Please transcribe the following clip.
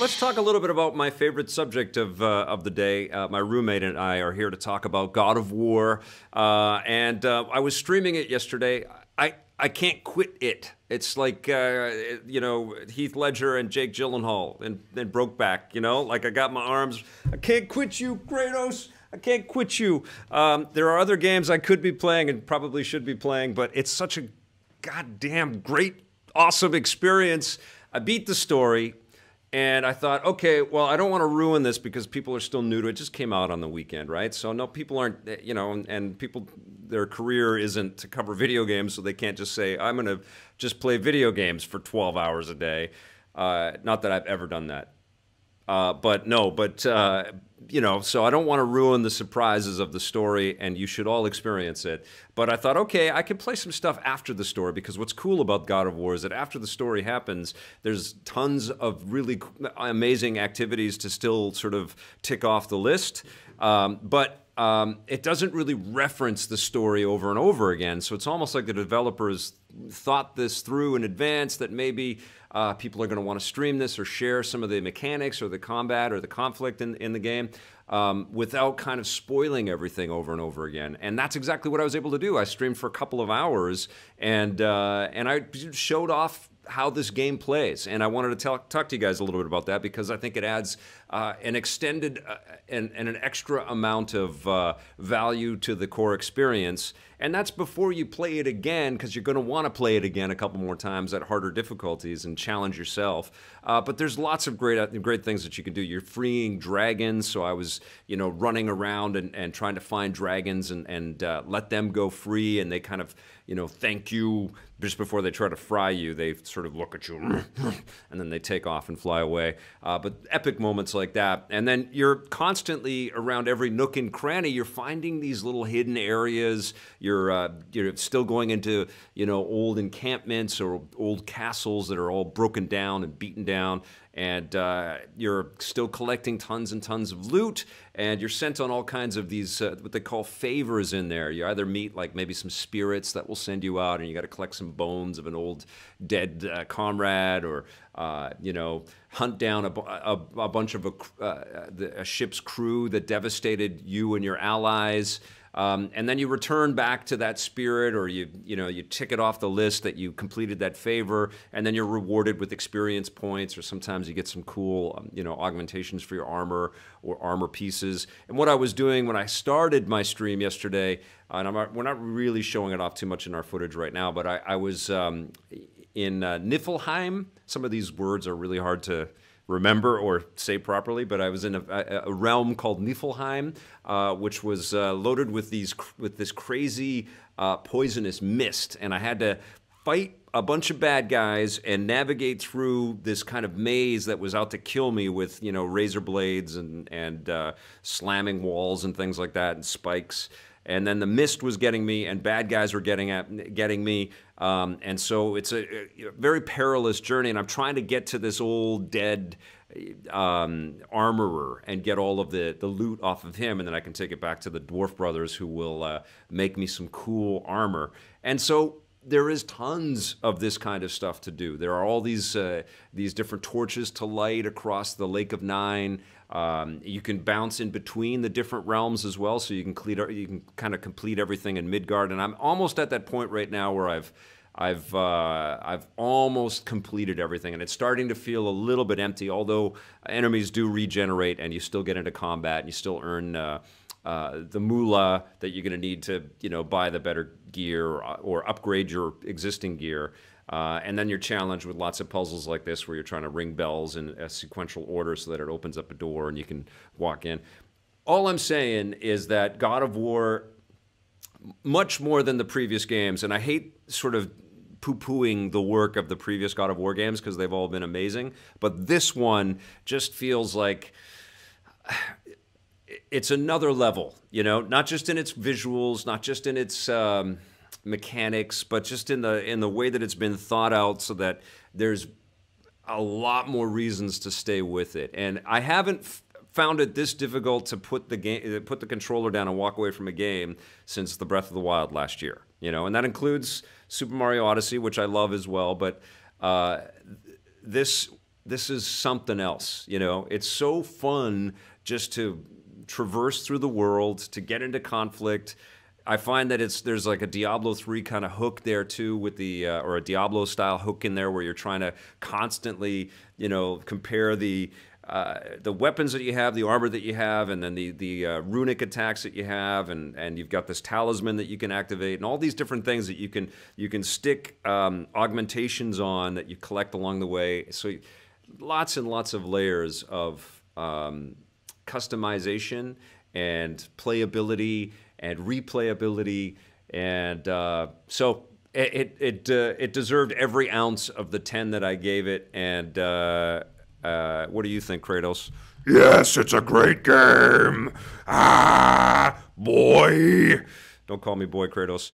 let's talk a little bit about my favorite subject of the day. My roommate and I are here to talk about God of War, and I was streaming it yesterday. I can't quit it. It's like Heath Ledger and Jake Gyllenhaal and Brokeback. Like I got my arms. I can't quit you, Kratos. I can't quit you. There are other games I could be playing and probably should be playing, but it's such a goddamn great, awesome experience. I beat the story. And I thought, okay, well, I don't want to ruin this because people are still new to it. It just came out on the weekend, right? So no, people aren't, and people, their career isn't to cover video games, so they can't just say, I'm going to just play video games for 12 hours a day. Not that I've ever done that. So I don't want to ruin the surprises of the story, and you should all experience it. But I thought, okay, I can play some stuff after the story, because what's cool about God of War is that after the story happens, there's tons of really amazing activities to still sort of tick off the list. But it doesn't really reference the story over and over again. So it's almost like the developers thought this through in advance, that maybe people are going to want to stream this or share some of the mechanics or the combat or the conflict in the game without kind of spoiling everything over and over again. And that's exactly what I was able to do. I streamed for a couple of hours, and I showed off how this game plays. And I wanted to talk to you guys a little bit about that, because I think it adds an extended and an extra amount of value to the core experience. And that's before you play it again, because you're going to want to play it again a couple more times at harder difficulties and challenge yourself. But there's lots of great things that you can do. You're freeing dragons, so I was running around and trying to find dragons and let them go free, and they kind of thank you just before they try to fry you. They sort of look at you and then they take off and fly away. But epic moments like that. And then you're constantly around every nook and cranny. You're finding these little hidden areas. You're still going into old encampments or old castles that are all broken down and beaten down. And you're still collecting tons and tons of loot, and you're sent on all kinds of these what they call favors in there. You either meet like maybe some spirits that will send you out, and you got to collect some bones of an old dead comrade, or hunt down a bunch of a ship's crew that devastated you and your allies. And then you return back to that spirit, or you tick it off the list that you completed that favor, and then you're rewarded with experience points, or sometimes you get some cool augmentations for your armor or armor pieces. And what I was doing when I started my stream yesterday, and we're not really showing it off too much in our footage right now, but I was in Niflheim. Some of these words are really hard to remember or say properly, but I was in a realm called Niflheim, which was loaded with this crazy poisonous mist, and I had to fight a bunch of bad guys and navigate through this kind of maze that was out to kill me with razor blades and slamming walls and things like that, and spikes. And then the mist was getting me, and bad guys were getting me. And so it's a very perilous journey, and I'm trying to get to this old dead armorer and get all of the loot off of him, and then I can take it back to the dwarf brothers, who will make me some cool armor. And so there is tons of this kind of stuff to do. There are all these different torches to light across the Lake of Nine. You can bounce in between the different realms as well, so you can kind of complete everything in Midgard. And I'm almost at that point right now where I've almost completed everything, and it's starting to feel a little bit empty. Although enemies do regenerate, and you still get into combat, and you still earn the moolah that you're going to need to buy the better gear or upgrade your existing gear. And then you're challenged with lots of puzzles like this, where you're trying to ring bells in a sequential order so that it opens up a door and you can walk in. All I'm saying is that God of War, much more than the previous games, and I hate sort of poo-pooing the work of the previous God of War games because they've all been amazing, but this one just feels like it's another level, not just in its visuals, not just in its mechanics, but just in the way that it's been thought out, so that there's a lot more reasons to stay with it. And I haven't found it this difficult to put the controller down and walk away from a game since the Breath of the Wild last year. And that includes Super Mario Odyssey, which I love as well. But this this is something else. You know, it's so fun just to traverse through the world, to get into conflict. I find that there's like a Diablo 3 kind of hook there too, with the or a Diablo style hook in there where you're trying to constantly, you know, compare the weapons that you have, the armor that you have, and then the runic attacks that you have, and you've got this talisman that you can activate, and all these different things that you can stick augmentations on that you collect along the way. So lots and lots of layers of customization and playability and replayability, and so it deserved every ounce of the 10 that I gave it. And what do you think, Kratos? Yes, it's a great game. Ah, boy. Don't call me boy, Kratos.